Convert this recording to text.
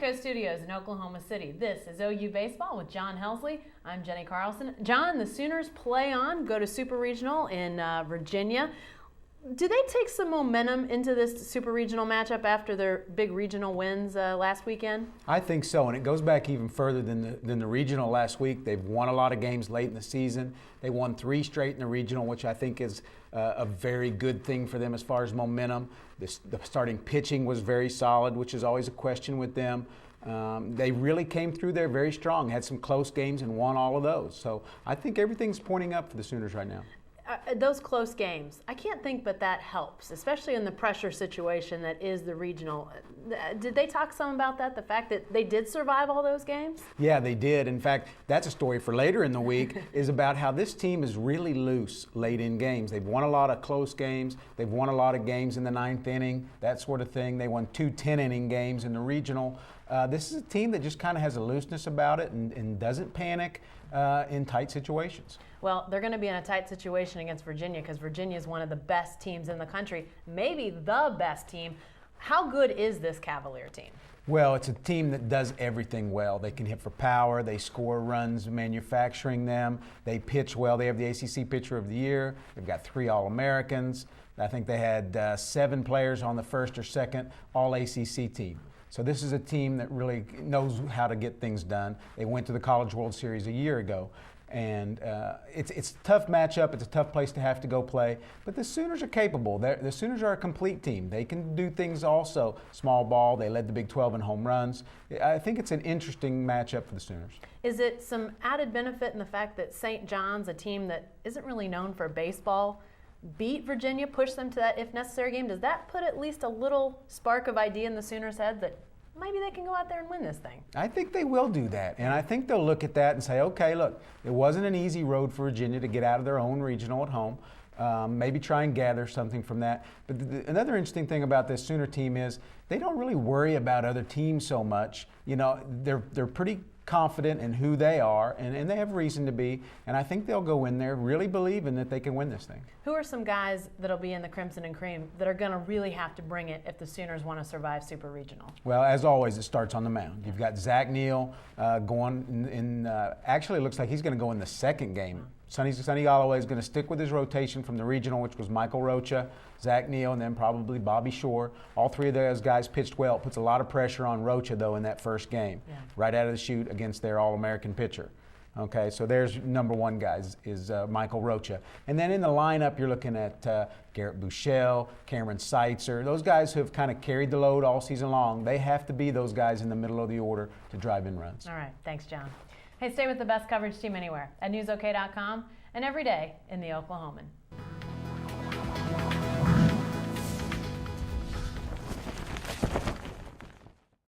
Geico Studios in Oklahoma City. This is OU Baseball with John Helsley. I'm Jenni Carlson. John, the Sooners play on, go to Super Regional in Virginia. Do they take some momentum into this Super Regional matchup after their big regional wins last weekend? I think so, and it goes back even further than the regional last week. They've won a lot of games late in the season. They won 3 straight in the regional, which I think is a very good thing for them as far as momentum. The starting pitching was very solid, which is always a question with them. They really came through there very strong, had some close games and won all of those. So I think everything's pointing up for the Sooners right now. Those close games, I can't think but that helps, especially in the pressure situation that is the regional. Did they talk some about that, the fact that they did survive all those games? Yeah, they did. In fact, that's a story for later in the week, is about how this team is really loose late in games. They've won a lot of close games. They've won a lot of games in the 9th inning, that sort of thing. They won 2 10-inning games in the regional. This is a team that just kind of has a looseness about it and doesn't panic in tight situations. Well, they're going to be in a tight situation against Virginia because Virginia is one of the best teams in the country, maybe the best team. How good is this Cavalier team? Well, it's a team that does everything well. They can hit for power. They score runs manufacturing them. They pitch well. They have the ACC Pitcher of the Year. They've got 3 All-Americans. I think they had 7 players on the first or second All-ACC team. So this is a team that really knows how to get things done. They went to the College World Series a year ago. And it's a tough matchup. It's a tough place to have to go play. But the Sooners are capable. The Sooners are a complete team. They can do things also. Small ball. They led the Big 12 in home runs. I think it's an interesting matchup for the Sooners. Is it some added benefit in the fact that St. John's, a team that isn't really known for baseball, beat Virginia, pushed them to that if necessary game? Does that put at least a little spark of idea in the Sooners' head that maybe they can go out there and win this thing? I think they will do that. And I think they'll look at that and say, okay, look, it wasn't an easy road for Virginia to get out of their own regional at home. Maybe try and gather something from that. But another interesting thing about this Sooner team is they don't really worry about other teams so much. You know, they're pretty confident in who they are, and they have reason to be, and I think they'll go in there really believing that they can win this thing. Who are some guys that'll be in the Crimson and Cream that are going to really have to bring it if the Sooners want to survive Super Regional? Well, as always, it starts on the mound. You've got Zach Neal going in actually it looks like he's going to go in the second game. Sonny Galloway is going to stick with his rotation from the regional, which was Michael Rocha, Zach Neal, and then probably Bobby Shore. All 3 of those guys pitched well. It puts a lot of pressure on Rocha, though, in that first game, right out of the chute against their All-American pitcher. Okay, so there's number 1 guy is Michael Rocha. And then in the lineup, you're looking at Garrett Buechele, Cameron Seitzer. Those guys who have kind of carried the load all season long, they have to be those guys in the middle of the order to drive in runs. All right, thanks, John. Hey, stay with the best coverage team anywhere at newsok.com and every day in the Oklahoman.